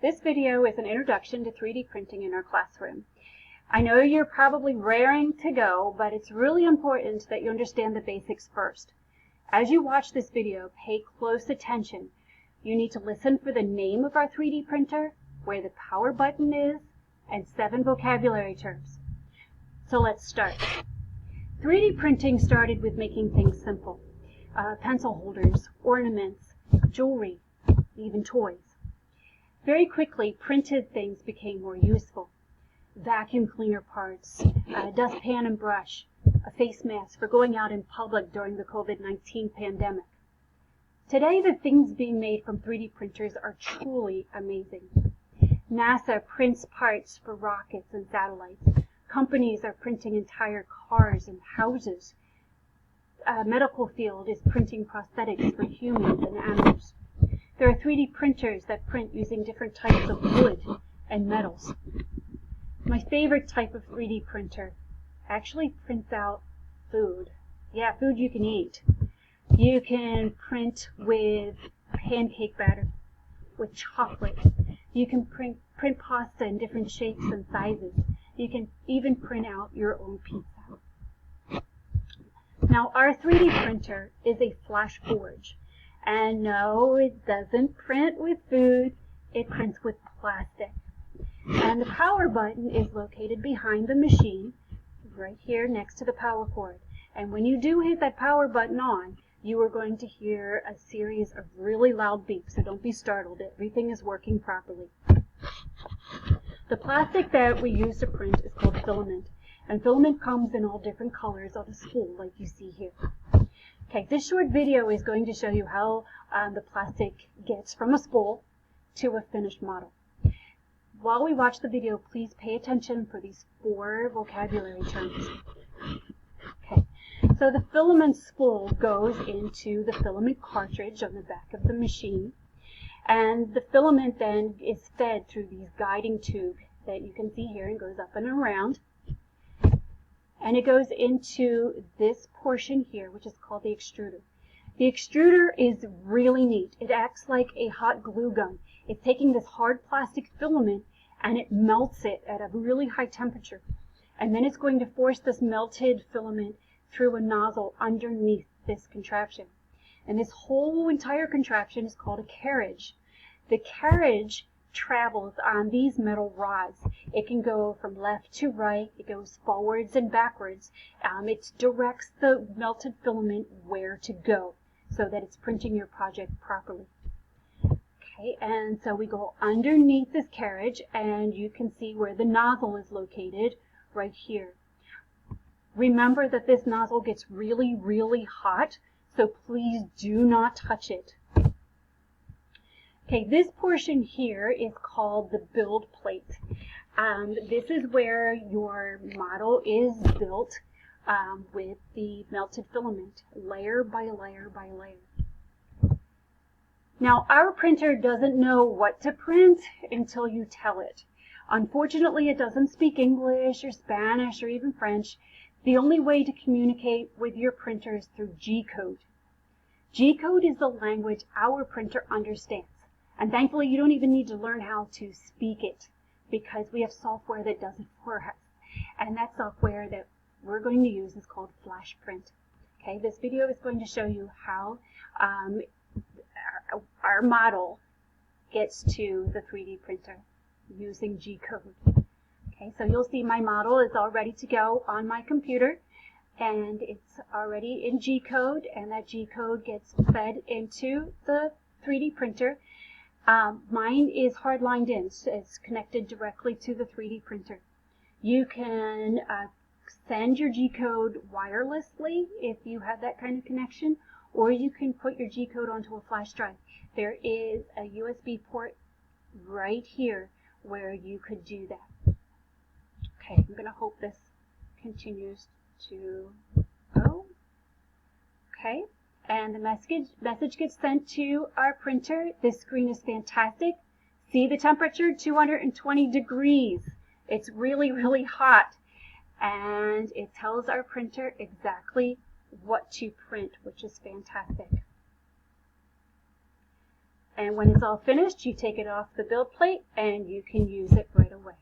This video is an introduction to 3D printing in our classroom. I know you're probably raring to go, but it's really important that you understand the basics first. As you watch this video, pay close attention. You need to listen for the name of our 3D printer, where the power button is, and 7 vocabulary terms. So let's start. 3D printing started with making things simple. Pencil holders, ornaments, jewelry, even toys. Very quickly, printed things became more useful. Vacuum cleaner parts, a dustpan and brush, a face mask for going out in public during the COVID-19 pandemic. Today, the things being made from 3D printers are truly amazing. NASA prints parts for rockets and satellites. Companies are printing entire cars and houses. Medical field is printing prosthetics for humans and animals. There are 3D printers that print using different types of wood and metals. My favorite type of 3D printer actually prints out food. Yeah, food you can eat. You can print with pancake batter, with chocolate. You can print pasta in different shapes and sizes. You can even print out your own pizza. Now, our 3D printer is a flash forge. And no, it doesn't print with food, it prints with plastic. And the power button is located behind the machine, right here next to the power cord. And when you do hit that power button on, you are going to hear a series of really loud beeps, so don't be startled. Everything is working properly. The plastic that we use to print is called filament. And filament comes in all different colors on a spool, like you see here. Okay, this short video is going to show you how the plastic gets from a spool to a finished model. While we watch the video, please pay attention for these 4 vocabulary terms. Okay, so the filament spool goes into the filament cartridge on the back of the machine, and the filament then is fed through these guiding tubes that you can see here and goes up and around. And it goes into this portion here, which is called the extruder. The extruder is really neat. It acts like a hot glue gun. It's taking this hard plastic filament and it melts it at a really high temperature. And then it's going to force this melted filament through a nozzle underneath this contraption. And this whole entire contraption is called a carriage. The carriage travels on these metal rods. It can go from left to right. It goes forwards and backwards. It directs the melted filament where to go so that it's printing your project properly. Okay, and so we go underneath this carriage and you can see where the nozzle is located right here. Remember that this nozzle gets really, really hot, so please do not touch it. Okay, this portion here is called the build plate. This is where your model is built with the melted filament, layer by layer by layer. Now, our printer doesn't know what to print until you tell it. Unfortunately, it doesn't speak English or Spanish or even French. The only way to communicate with your printer is through G-code. G-code is the language our printer understands. And thankfully, you don't even need to learn how to speak it because we have software that does it for us. And that software that we're going to use is called Flash Print. Okay, this video is going to show you how our model gets to the 3D printer using G-code. Okay, so you'll see my model is all ready to go on my computer. And it's already in G-code, and that G-code gets fed into the 3D printer. Mine is hard-lined in, so it's connected directly to the 3D printer. You can send your G-code wirelessly if you have that kind of connection, or you can put your G-code onto a flash drive. There is a USB port right here where you could do that. Okay, I'm going to hope this continues to go. Okay. And the message gets sent to our printer. This screen is fantastic. See the temperature, 220 degrees. It's really, really hot. And it tells our printer exactly what to print, which is fantastic. And when it's all finished, you take it off the build plate and you can use it right away.